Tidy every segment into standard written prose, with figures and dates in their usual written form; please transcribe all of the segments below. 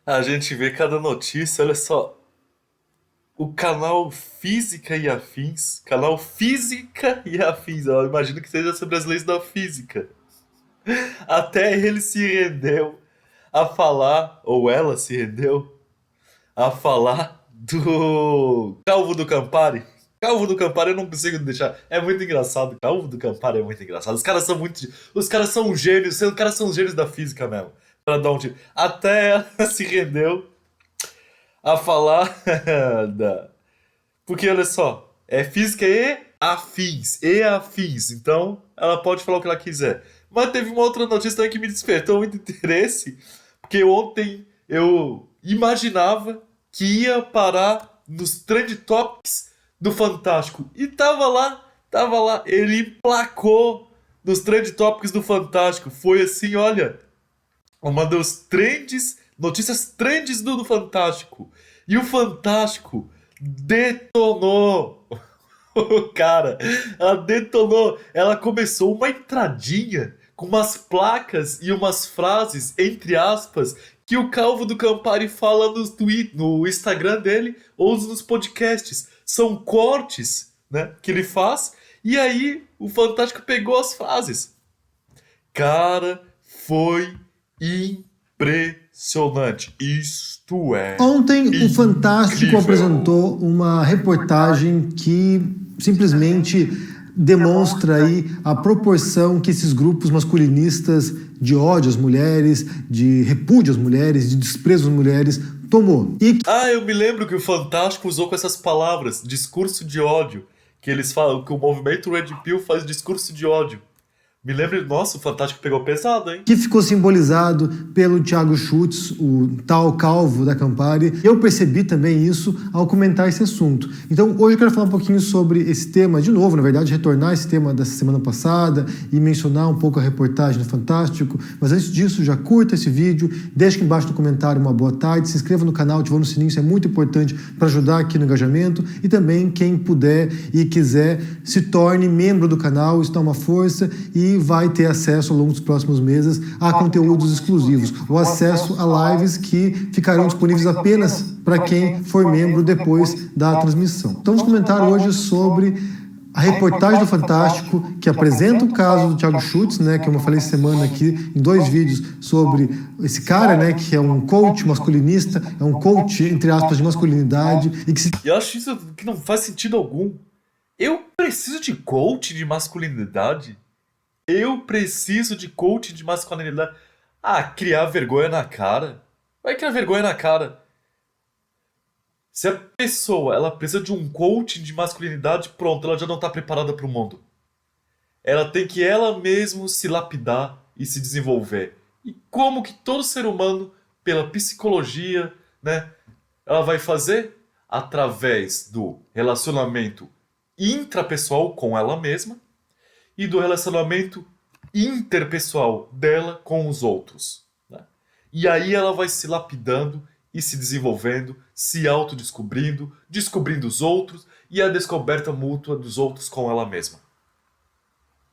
A gente vê cada notícia, olha só. O canal Física e Afins. Canal Física e Afins. Eu imagino que seja sobre as leis da física. Até ele se rendeu a falar, ou ela se rendeu a falar do Calvo do Campari. Calvo do Campari eu não consigo deixar. É muito engraçado. Calvo do Campari é muito engraçado. Os caras são muito. Os caras são gênios. Os caras são gênios da física mesmo. Pra dar um tiro. Até ela se rendeu a falar da. Porque olha só. É física e afins. E afins. Então ela pode falar o que ela quiser. Mas teve uma outra notícia também que me despertou muito interesse. Porque ontem eu imaginava que ia parar nos trend topics do Fantástico. E tava lá. Ele emplacou nos trend topics do Fantástico. Foi assim, olha, uma dos trends, notícias trends do Fantástico. E o Fantástico detonou. Cara, ela detonou. Ela começou uma entradinha com umas placas e umas frases, entre aspas, que o Calvo do Campari fala no Instagram dele ou nos podcasts. São cortes, né, que ele faz. E aí o Fantástico pegou as frases. Cara, foi impressionante. Isto é Ontem, o Fantástico incrível. apresentou uma reportagem que simplesmente demonstra aí a proporção que esses grupos masculinistas de ódio às mulheres, de repúdio às mulheres, de desprezo às mulheres, tomou. Ah, eu me lembro que o Fantástico usou com essas palavras, discurso de ódio, que eles falam que o movimento Red Pill faz discurso de ódio. Me lembro, nossa, o Fantástico pegou pesado, hein? Que ficou simbolizado pelo Thiago Schultz, o tal Calvo da Campari. Eu percebi também isso ao comentar esse assunto. Então, hoje eu quero falar um pouquinho sobre esse tema, de novo, na verdade, retornar esse tema dessa semana passada e mencionar um pouco a reportagem do Fantástico. Mas antes disso, já curta esse vídeo, deixa aqui embaixo no comentário uma boa tarde, se inscreva no canal, ativando o sininho, isso é muito importante para ajudar aqui no engajamento. E também, quem puder e quiser, se torne membro do canal, isso dá uma força e vai ter acesso ao longo dos próximos meses a conteúdos exclusivos, o acesso a lives que ficarão disponíveis apenas para quem for membro depois da transmissão. Então vamos comentar hoje sobre a reportagem do Fantástico que apresenta o caso do Thiago Schultz, né, que eu falei semana aqui em 2 vídeos sobre esse cara, né, que é um coach masculinista, é um coach entre aspas de masculinidade e que se E eu acho isso que não faz sentido algum. Eu preciso de coach de masculinidade? Eu preciso de coach de masculinidade? Ah, criar vergonha na cara? Vai criar vergonha na cara. Se a pessoa ela precisa de um coach de masculinidade, pronto, ela já não está preparada para o mundo. Ela tem que ela mesma se lapidar e se desenvolver. E como que todo ser humano, pela psicologia, né, ela vai fazer? Através do relacionamento intrapessoal com ela mesma e do relacionamento interpessoal dela com os outros, né? E aí ela vai se lapidando e se desenvolvendo, se autodescobrindo, descobrindo os outros e a descoberta mútua dos outros com ela mesma.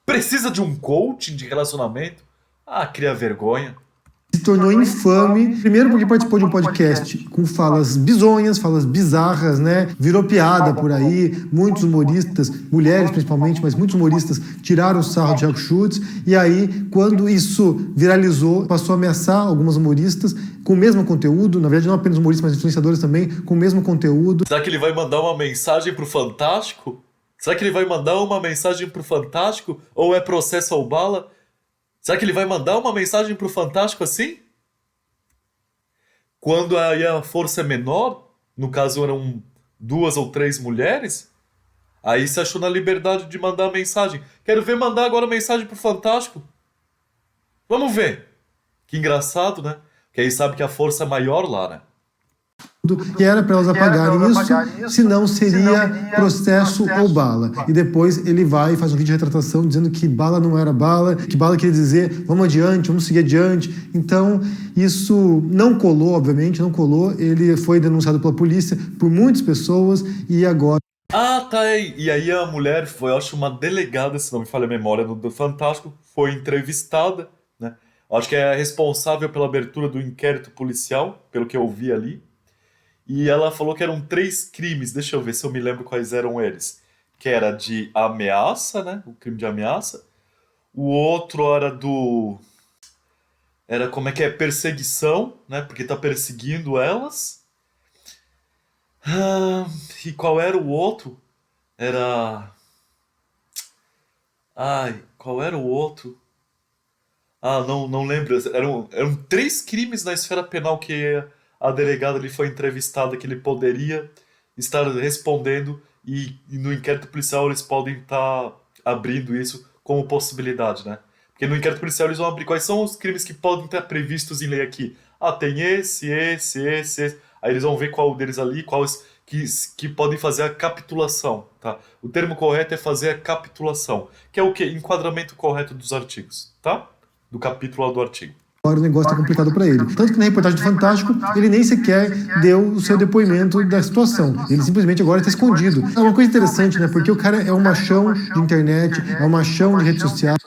Precisa de um coaching de relacionamento? Ah, cria vergonha. tornou infame, primeiro porque participou de um podcast com falas bizonhas, falas bizarras, né? Virou piada por aí, muitos humoristas, mulheres principalmente, mas muitos humoristas tiraram o sarro de Thiago Schultz, e aí, quando isso viralizou, passou a ameaçar algumas humoristas com o mesmo conteúdo, na verdade não apenas humoristas, mas influenciadores também, com o mesmo conteúdo. Será que ele vai mandar uma mensagem pro Fantástico? Será que ele vai mandar uma mensagem pro Fantástico? Ou é processo ao bala? Será que ele vai mandar uma mensagem pro Fantástico assim? Quando aí a força é menor, no caso eram 2 ou 3 mulheres, aí se achou na liberdade de mandar a mensagem. Quero ver mandar agora a mensagem pro Fantástico. Vamos ver. Que engraçado, né? Que aí sabe que a força é maior lá, né? Que era para elas apagarem isso, senão seria processo ou bala. E depois ele vai e faz um vídeo de retratação dizendo que bala não era bala, que bala queria dizer vamos adiante, vamos seguir adiante. Então isso não colou, obviamente, não colou. Ele foi denunciado pela polícia por muitas pessoas e agora... Ah, tá aí. E aí a mulher foi, eu acho, uma delegada, se não me falha a memória, do Fantástico, foi entrevistada, né? Acho que é responsável pela abertura do inquérito policial, pelo que eu vi ali. E ela falou que eram 3 crimes, deixa eu ver se eu me lembro quais eram eles. Que era de ameaça, né? O crime de ameaça. O outro era do. Era como é que é? Perseguição, né? Porque tá perseguindo elas. Ah, e qual era o outro? Era. Ai, qual era o outro? Ah, não lembro. Eram 3 crimes na esfera penal que a delegada ali foi entrevistada que ele poderia estar respondendo e no inquérito policial eles podem estar abrindo isso como possibilidade, né? Porque no inquérito policial eles vão abrir quais são os crimes que podem estar previstos em lei aqui. Ah, tem esse. Aí eles vão ver qual deles ali, quais que podem fazer a capitulação, tá? O termo correto é fazer a capitulação, que é o quê? Enquadramento correto dos artigos, tá? Do capítulo lá do artigo. Agora o negócio está complicado para ele. Tanto que na reportagem do Fantástico, ele nem sequer deu o seu depoimento da situação. Ele simplesmente agora está escondido. É uma coisa interessante, né? Porque o cara é um machão de internet, é um machão de redes sociais.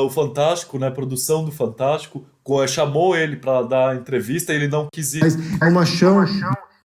O Fantástico, né? A produção do Fantástico chamou ele para dar entrevista e ele não quis ir. É um machão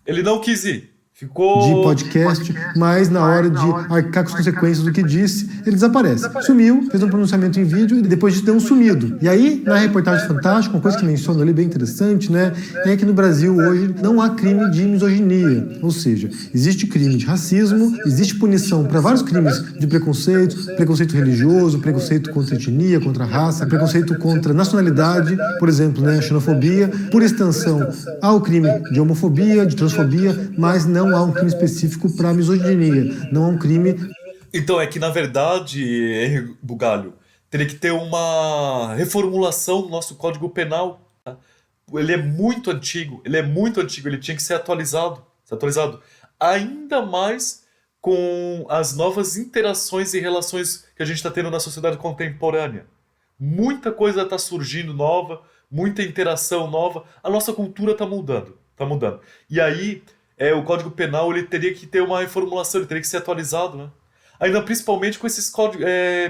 Ele não quis ir. de Ficou. podcast, mas na hora de arcar com as consequências do que disse, ele desaparece. Sumiu, fez um pronunciamento em vídeo e depois disso deu um sumido. E aí, na reportagem fantástica, uma coisa que menciona ali bem interessante, né, é que no Brasil hoje não há crime de misoginia, ou seja, existe crime de racismo, existe punição para vários crimes de preconceito religioso, preconceito contra etnia, contra raça, preconceito contra nacionalidade, por exemplo, né, xenofobia, por extensão ao crime de homofobia, de transfobia, mas não há um crime específico para misoginia, não há um crime. Então, é que na verdade, Bugalho, teria que ter uma reformulação do nosso Código Penal. Tá? Ele é muito antigo, ele tinha que ser atualizado. Ainda mais com as novas interações e relações que a gente está tendo na sociedade contemporânea. Muita coisa está surgindo nova, muita interação nova, a nossa cultura está mudando, tá mudando. E aí, o Código Penal ele teria que ter uma reformulação, ele teria que ser atualizado, né? Ainda principalmente com esses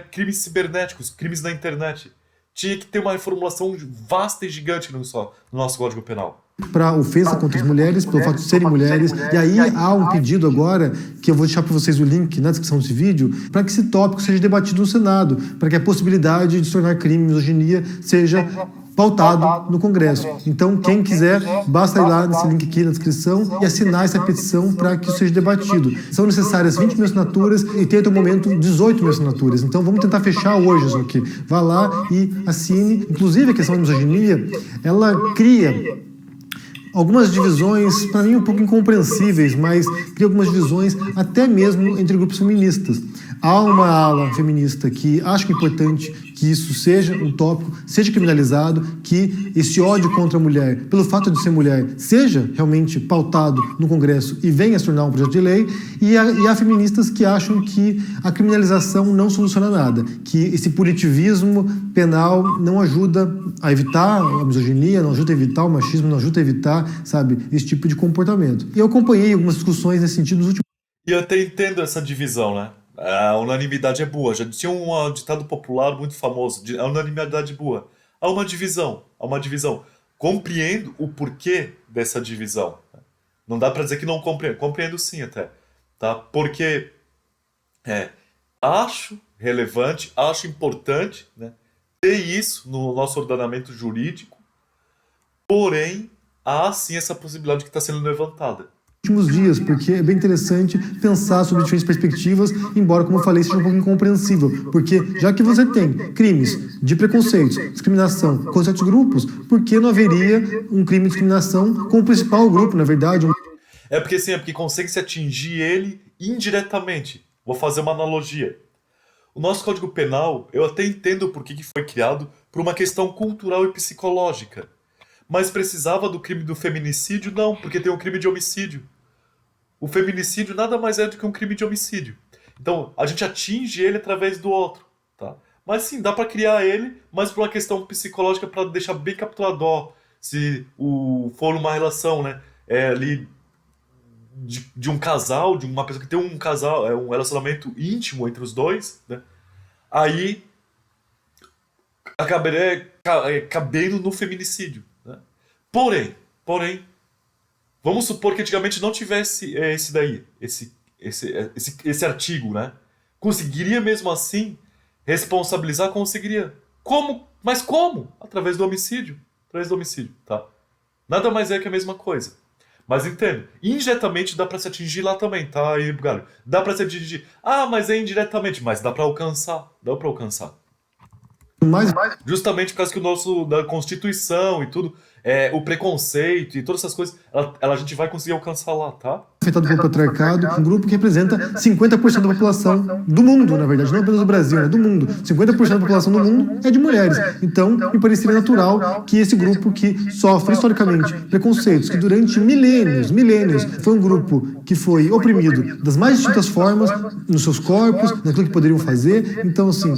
crimes cibernéticos, crimes na internet. Tinha que ter uma reformulação vasta e gigante no nosso Código Penal. Para ofensa contra as mulheres, pelo fato de serem mulheres. E aí há um pedido agora, que eu vou deixar para vocês o link na descrição desse vídeo, para que esse tópico seja debatido no Senado, para que a possibilidade de se tornar crime misoginia seja pautado no Congresso. Então, quem quiser, basta ir lá nesse link aqui na descrição e assinar essa petição para que isso seja debatido. São necessárias 20 mil assinaturas e tem até o momento 18 mil assinaturas. Então, vamos tentar fechar hoje isso aqui. Vá lá e assine. Inclusive, a questão da misoginia, ela cria algumas divisões, para mim, um pouco incompreensíveis, mas cria algumas divisões até mesmo entre grupos feministas. Há uma ala feminista que acha que é importante que isso seja um tópico, seja criminalizado, que esse ódio contra a mulher, pelo fato de ser mulher, seja realmente pautado no Congresso e venha a se tornar um projeto de lei, e há feministas que acham que a criminalização não soluciona nada, que esse punitivismo penal não ajuda a evitar a misoginia, não ajuda a evitar o machismo, não ajuda a evitar, sabe, esse tipo de comportamento. E eu acompanhei algumas discussões nesse sentido nos últimos. E eu até entendo essa divisão, né? A unanimidade é boa. Já tinha um ditado popular muito famoso, a unanimidade é boa. Há uma divisão, há uma divisão. Compreendo o porquê dessa divisão. Não dá pra dizer que não compreendo. Compreendo sim até. Tá? Porque acho relevante, acho importante, né, ter isso no nosso ordenamento jurídico, porém, há sim essa possibilidade que está sendo levantada. Últimos dias, porque é bem interessante pensar sobre diferentes perspectivas, embora, como eu falei, seja um pouco incompreensível, porque já que você tem crimes de preconceito, discriminação contra certos grupos, por que não haveria um crime de discriminação com o principal grupo, na verdade? É porque consegue se atingir ele indiretamente. Vou fazer uma analogia. O nosso Código Penal, eu até entendo por que foi criado por uma questão cultural e psicológica. Mas precisava do crime do feminicídio? Não, porque tem um crime de homicídio. O feminicídio nada mais é do que um crime de homicídio. Então, a gente atinge ele através do outro, tá? Mas sim, dá pra criar ele, mas por uma questão psicológica para deixar bem capturado, ó, se for uma relação, né, ali de um casal, de uma pessoa que tem um casal, um relacionamento íntimo entre os dois, né? Aí acabaria cabendo no feminicídio, né? Porém, vamos supor que antigamente não tivesse esse daí, esse artigo, né? Conseguiria mesmo assim responsabilizar? Conseguiria. Como? Mas como? Através do homicídio. Através do homicídio, tá? Nada mais é que a mesma coisa. Mas entendo, indiretamente dá pra se atingir lá também, tá? Aí, Galho, dá pra se atingir. Ah, mas é indiretamente, mas dá pra alcançar. Dá pra alcançar. Mais Justamente por causa que o nosso, da Constituição e tudo, o preconceito e todas essas coisas, a gente vai conseguir alcançar lá, tá? afetado pelo patriarcado, um grupo que representa 50% da população do mundo, na verdade, não apenas do Brasil, né, do mundo. 50% da população do mundo é de mulheres. Então, me pareceria natural que esse grupo que sofre historicamente preconceitos, que durante milênios, foi um grupo que foi oprimido das mais distintas formas, nos seus corpos, naquilo que poderiam fazer. Então, assim,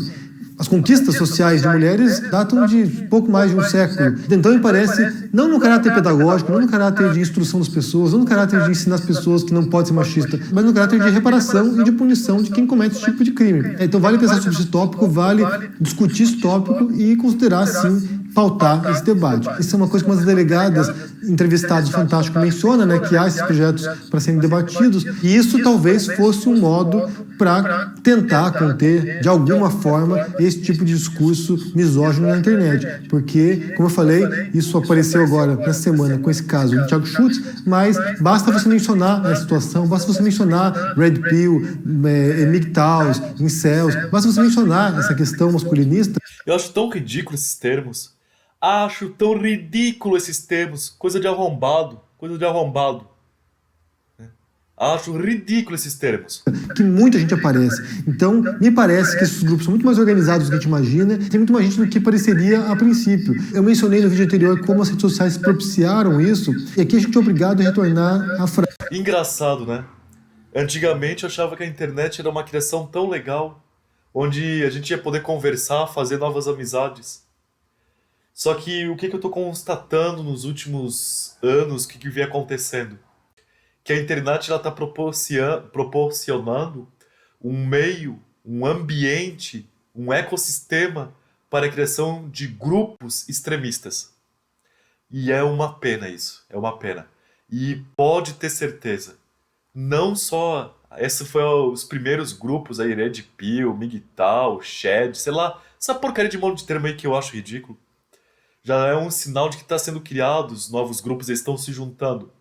as conquistas sociais de mulheres datam de pouco mais de um século. Então, me parece, não no caráter pedagógico, não no caráter de instrução das pessoas, não no caráter de ensinar as pessoas que não pode ser machista, mas no caráter de reparação e de punição de quem comete esse tipo de crime. Então, vale pensar sobre esse tópico, vale discutir esse tópico e considerar, sim, pautar esse debate. Isso é uma coisa que umas delegadas entrevistadas do Fantástico mencionam, né, que há esses projetos para serem debatidos, e isso talvez fosse um modo para tentar conter, de alguma forma, esse tipo de discurso misógino na internet. Porque, como eu falei, isso apareceu agora, nessa semana, com esse caso do Thiago Schultz, mas basta você mencionar a situação, basta você mencionar Red Pill, MGTOWs, incels, basta você mencionar essa questão masculinista. Eu acho tão ridículo esses termos. Acho tão ridículo esses termos. Coisa de arrombado. Coisa de arrombado. Acho ridículo esses termos. Que muita gente aparece. Então, me parece que esses grupos são muito mais organizados do que a gente imagina, tem muito mais gente do que pareceria a princípio. Eu mencionei no vídeo anterior como as redes sociais propiciaram isso, e aqui a gente é obrigado a retornar à frase. Engraçado, né? Antigamente eu achava que a internet era uma criação tão legal, onde a gente ia poder conversar, fazer novas amizades. Só que o que eu tô constatando nos últimos anos, o que vem acontecendo? Que a internet ela tá proporcionando um meio, um ambiente, um ecossistema para a criação de grupos extremistas. E é uma pena isso, é uma pena. E pode ter certeza, não só esses foram os primeiros grupos aí, Red Pill, MGTOW, Shed, sei lá, essa porcaria de monte de termo aí que eu acho ridículo, já é um sinal de que está sendo criados novos grupos, eles estão se juntando.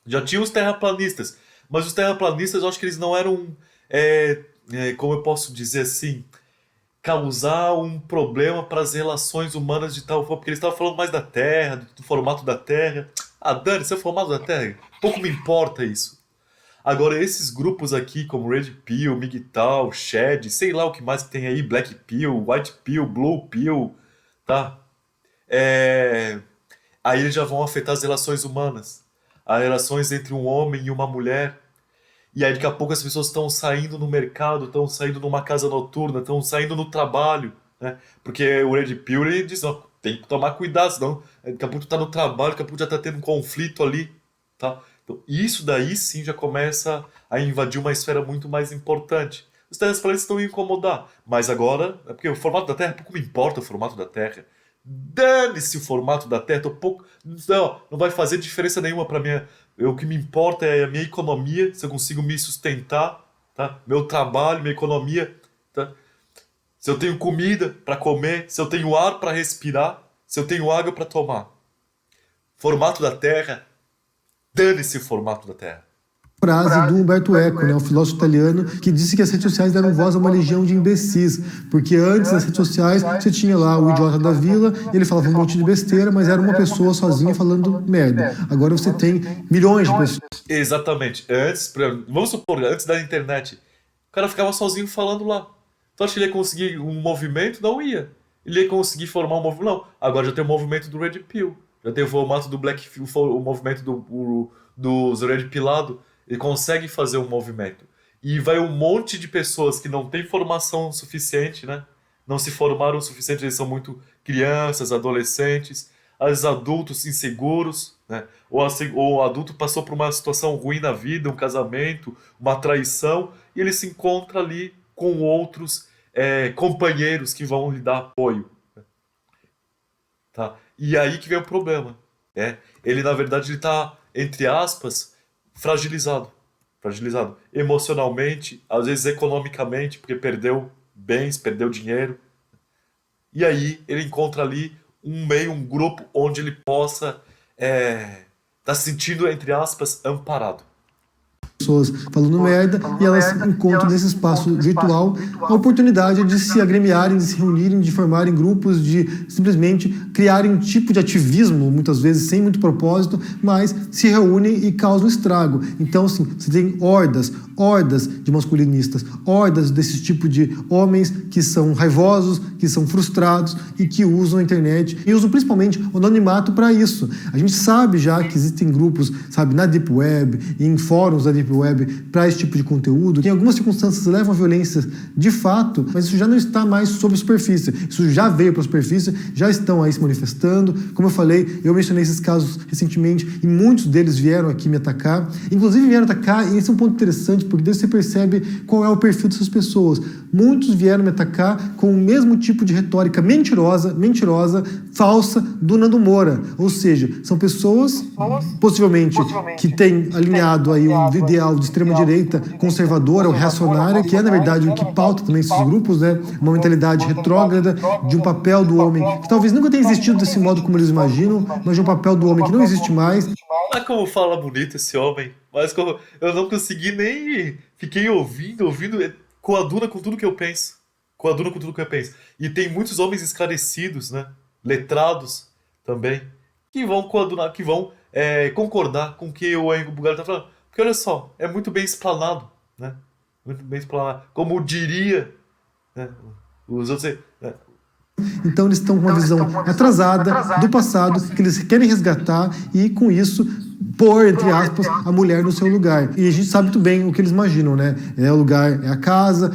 Já tinha os terraplanistas, mas os terraplanistas eu acho que eles não eram, como eu posso dizer assim, causar um problema para as relações humanas de tal forma, porque eles estavam falando mais da Terra, do formato da Terra. Ah, dane-se, é o formato da Terra. Pouco me importa isso. Agora, esses grupos aqui, como Red Pill, MGTOW, Shed, sei lá o que mais que tem aí, Black Pill, White Pill, Blue Pill, tá? Aí eles já vão afetar as relações humanas. As relações entre um homem e uma mulher. E aí daqui a pouco as pessoas estão saindo no mercado, estão saindo numa casa noturna, estão saindo no trabalho, né? Porque o Red Pill ele diz, ó, tem que tomar cuidado, senão daqui a pouco tu tá no trabalho, daqui a pouco já tá tendo um conflito ali, tá? Então isso daí sim já começa a invadir uma esfera muito mais importante. Os terraplanistas estão a incomodar, mas agora, é porque o formato da Terra, pouco me importa o formato da Terra. Dane-se o formato da Terra, tô pouco, não vai fazer diferença nenhuma para mim. O que me importa é a minha economia, se eu consigo me sustentar, tá? Meu trabalho, minha economia, tá? Se eu tenho comida para comer, se eu tenho ar para respirar, se eu tenho água para tomar. Formato da Terra, dane-se o formato da Terra. Frase do Umberto Eco, né, um filósofo italiano, que disse que as redes sociais deram voz a uma legião de imbecis, porque antes das redes sociais você tinha lá o idiota da vila, ele falava um monte de besteira, mas era uma pessoa sozinha falando merda. Agora você tem milhões de pessoas. Exatamente. Vamos supor, antes da internet, o cara ficava sozinho falando lá. Tu acha que ele ia conseguir um movimento? Não ia. Ele ia conseguir formar um movimento? Não. Agora já tem o movimento do Red Pill. Já tem o formato do Black Pill, o movimento dos Red Pillado. Ele consegue fazer um movimento. E vai um monte de pessoas que não têm formação suficiente, né? Não se formaram o suficiente, eles são muito crianças, adolescentes, às vezes adultos inseguros, né? Ou o adulto passou por uma situação ruim na vida, um casamento, uma traição, e ele se encontra ali com outros companheiros que vão lhe dar apoio. tá? E aí que vem o problema, né? Ele, na verdade, ele tá, entre aspas, fragilizado. Fragilizado emocionalmente, às vezes economicamente, porque perdeu bens, perdeu dinheiro. E aí ele encontra ali um meio, um grupo onde ele possa tá se sentindo, entre aspas, amparado. Pessoas falando merda e elas encontram nesse espaço virtual a oportunidade de se agremiarem, de se reunirem, de formarem grupos, de simplesmente criarem um tipo de ativismo, muitas vezes sem muito propósito, mas se reúnem e causam estrago. Então, assim, você tem hordas de masculinistas, hordas desse tipo de homens que são raivosos, que são frustrados e que usam a internet e usam principalmente o anonimato para isso. A gente sabe já que existem grupos, sabe, na Deep Web e em fóruns da Deep Web para esse tipo de conteúdo, que em algumas circunstâncias levam a violência de fato, mas isso já não está mais sob a superfície. Isso já veio para a superfície, já estão aí se manifestando. Como eu falei, eu mencionei esses casos recentemente e muitos deles vieram aqui me atacar. Inclusive vieram atacar, e esse é um ponto interessante, porque daí você percebe qual é o perfil dessas pessoas. Muitos vieram me atacar com o mesmo tipo de retórica mentirosa, falsa do Nando Moura. Ou seja, são pessoas, possivelmente, que têm alinhado aí um ideal de extrema-direita conservadora ou reacionária, que é, na verdade, o que pauta também esses grupos, né? Uma mentalidade retrógrada de um papel do homem que talvez nunca tenha existido desse modo como eles imaginam, mas de um papel do homem que não existe mais. Olha como fala bonito esse homem, mas como eu não consegui nem. Fiquei ouvindo, coaduna com tudo que eu penso. Coaduna com tudo que eu penso. E tem muitos homens esclarecidos, né? Letrados também, que vão coadunar, que vão concordar com o que o Henrique Bugalho tá falando. Porque olha só, é muito bem explanado, né? Muito bem explanado. Como diria, né? Os outros. Né? Então eles estão com uma visão atrasada do passado, que eles querem resgatar e, com isso, pôr, entre aspas, a mulher no seu lugar. E a gente sabe muito bem o que eles imaginam, né? O lugar, é a casa,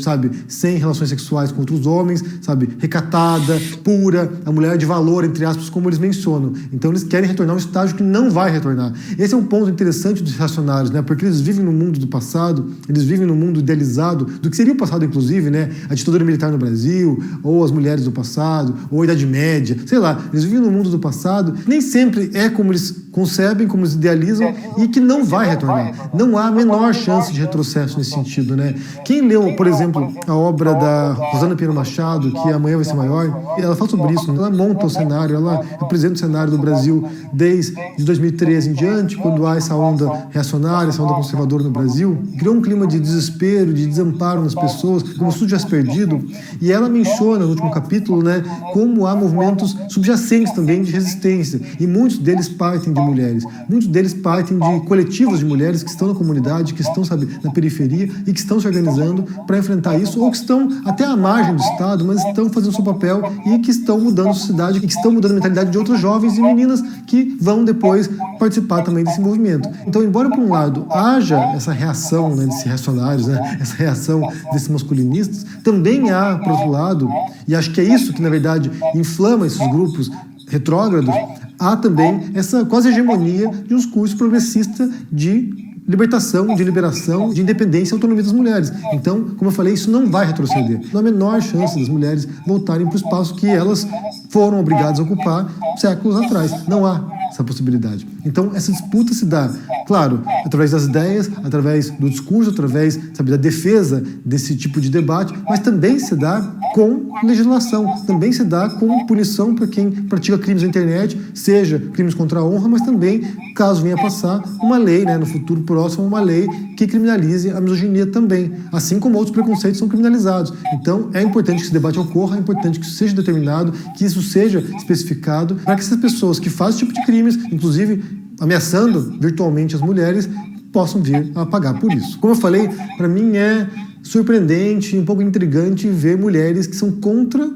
sabe, sem relações sexuais com outros homens, sabe, recatada, pura, a mulher de valor, entre aspas, como eles mencionam. Então eles querem retornar a um estágio que não vai retornar. Esse é um ponto interessante dos reacionários, né? Porque eles vivem no mundo do passado, eles vivem no mundo idealizado, do que seria o passado, inclusive, né? A ditadura militar no Brasil, ou as mulheres do passado, ou a Idade Média, sei lá, eles vivem no mundo do passado, nem sempre é como eles concebem, como eles idealizam, e que não vai retornar. Não há a menor chance de retrocesso nesse sentido, né? Quem leu, por exemplo, a obra da Rosana Pinheiro Machado, que Amanhã Vai Ser Maior, ela fala sobre isso, ela monta o cenário, ela apresenta o cenário do Brasil desde 2013 em diante, quando há essa onda reacionária, essa onda conservadora no Brasil, criou um clima de desespero, de desamparo nas pessoas, como se tudo tivesse perdido, e ela menciona no último capítulo, né, como há movimentos subjacentes também de resistência, e muitos deles partem de mulheres, muitos deles partem de coletivos de mulheres que estão na comunidade, que estão, sabe, na periferia e que estão se organizando para enfrentar isso, ou que estão até à margem do Estado, mas estão fazendo o seu papel e que estão mudando a sociedade, e que estão mudando a mentalidade de outros jovens e meninas que vão depois participar também desse movimento. Então, embora por um lado haja essa reação, né, desses reacionários, né, essa reação desses masculinistas, também há, por outro lado, e acho que é isso que, na verdade, inflama esses grupos retrógrados, há também essa quase hegemonia de um discurso progressista de libertação, de liberação, de independência e autonomia das mulheres. Então, como eu falei, isso não vai retroceder. Não há a menor chance das mulheres voltarem para o espaço que elas foram obrigadas a ocupar séculos atrás. Não há essa possibilidade. Então, essa disputa se dá, claro, através das ideias, através do discurso, através, sabe, da defesa desse tipo de debate, mas também se dá com legislação, também se dá com punição para quem pratica crimes na internet, seja crimes contra a honra, mas também, caso venha a passar, uma lei, né, no futuro próximo, uma lei que criminalize a misoginia também, assim como outros preconceitos são criminalizados. Então, é importante que esse debate ocorra, é importante que isso seja determinado, que isso seja especificado, para que essas pessoas que fazem esse tipo de crimes, inclusive ameaçando virtualmente as mulheres, possam vir a pagar por isso. Como eu falei, para mim é surpreendente, um pouco intrigante ver mulheres que são contra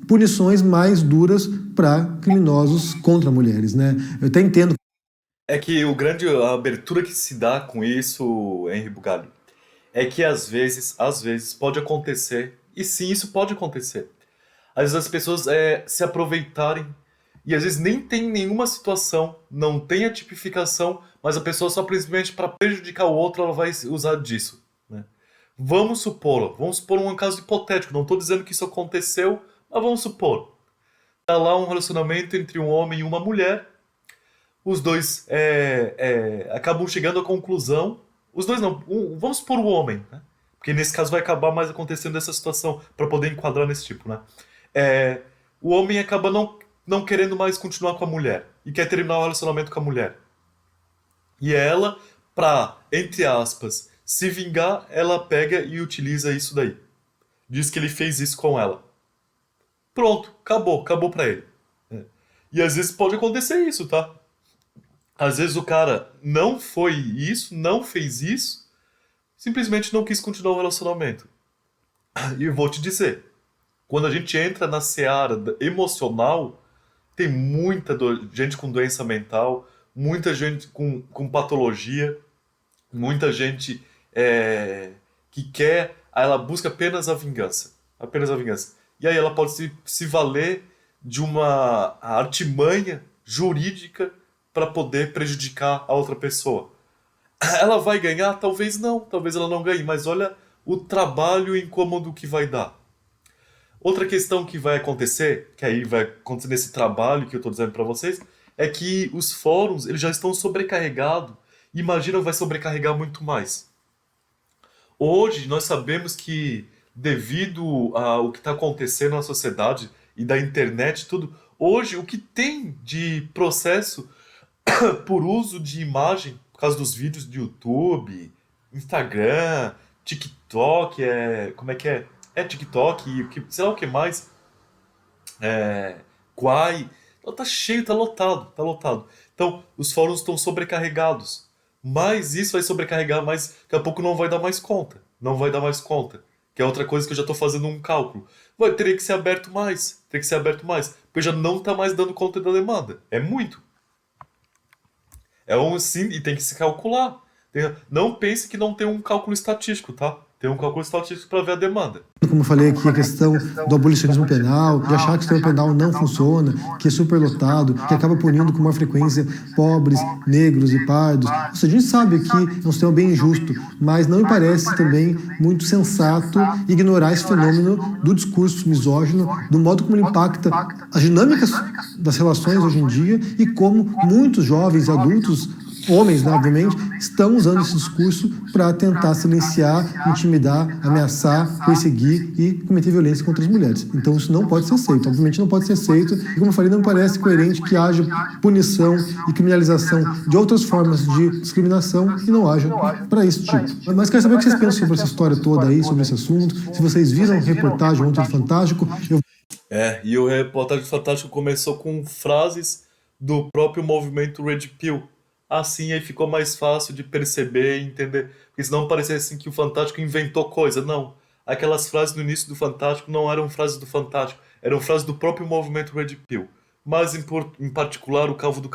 punições mais duras para criminosos contra mulheres, né? Eu até entendo. É que a abertura que se dá com isso, Henri Bugalho, é que às vezes pode acontecer, e sim, isso pode acontecer. Às vezes as pessoas se aproveitarem, e às vezes nem tem nenhuma situação, não tem a tipificação, mas a pessoa só simplesmente para prejudicar o outro, ela vai usar disso, né? Vamos supor um caso hipotético, não estou dizendo que isso aconteceu, mas vamos supor. Tá lá um relacionamento entre um homem e uma mulher. Os dois acabam chegando à conclusão. Os dois não, vamos supor o homem, né? Porque nesse caso vai acabar mais acontecendo essa situação para poder enquadrar nesse tipo, né? É, o homem acaba não querendo mais continuar com a mulher e quer terminar o relacionamento com a mulher. E ela, pra, entre aspas, se vingar, ela pega e utiliza isso daí. Diz que ele fez isso com ela. Pronto, acabou pra ele. É. E às vezes pode acontecer isso, tá? Às vezes o cara não foi isso, não fez isso, simplesmente não quis continuar o relacionamento. E eu vou te dizer, quando a gente entra na seara emocional, tem muita gente com doença mental, muita gente com patologia, muita gente que quer, ela busca apenas a vingança. Apenas a vingança. E aí ela pode se valer de uma artimanha jurídica para poder prejudicar a outra pessoa. Ela vai ganhar? Talvez não, talvez ela não ganhe, mas olha o trabalho e o incômodo que vai dar. Outra questão que vai acontecer, que aí vai acontecer nesse trabalho que eu estou dizendo para vocês, é que os fóruns eles já estão sobrecarregados. Imagina, vai sobrecarregar muito mais. Hoje nós sabemos que devido ao que está acontecendo na sociedade e da internet e tudo, hoje o que tem de processo por uso de imagem, por causa dos vídeos de YouTube, Instagram, TikTok, como é que é? É TikTok e sei lá o que mais, Quai. Então, tá cheio, tá lotado, tá lotado. Então, os fóruns estão sobrecarregados. Mas isso vai sobrecarregar mais, daqui a pouco não vai dar mais conta. Não vai dar mais conta. Que é outra coisa que eu já estou fazendo um cálculo. Teria que ser aberto mais. Teria que ser aberto mais. Porque já não está mais dando conta da demanda. É muito. Sim, e tem que se calcular. Não pense que não tem um cálculo estatístico, tá? Tem um cálculo estatístico para ver a demanda. Como eu falei aqui, a questão do abolicionismo penal, de achar que o sistema penal não funciona, que é superlotado, que acaba punindo com maior frequência pobres, negros e pardos. Ou seja, a gente sabe que é um sistema bem injusto, mas não me parece também muito sensato ignorar esse fenômeno do discurso misógino, do modo como ele impacta as dinâmicas das relações hoje em dia e como muitos jovens e adultos, homens, né, obviamente, estão usando esse discurso para tentar silenciar, intimidar, ameaçar, perseguir e cometer violência contra as mulheres. Então isso não pode ser aceito, obviamente não pode ser aceito. E como eu falei, não parece coerente que haja punição e criminalização de outras formas de discriminação e não haja para esse tipo. Mas quero saber o que vocês pensam sobre essa história toda aí, sobre esse assunto. Se vocês viram a reportagem ontem do Fantástico, E o reportagem do Fantástico começou com frases do próprio movimento Red Pill. Assim aí ficou mais fácil de perceber e entender. Porque senão parecia assim que o Fantástico inventou coisa. Não. Aquelas frases no início do Fantástico não eram frases do Fantástico. Eram frases do próprio movimento Red Pill. Mas em particular o Calvo do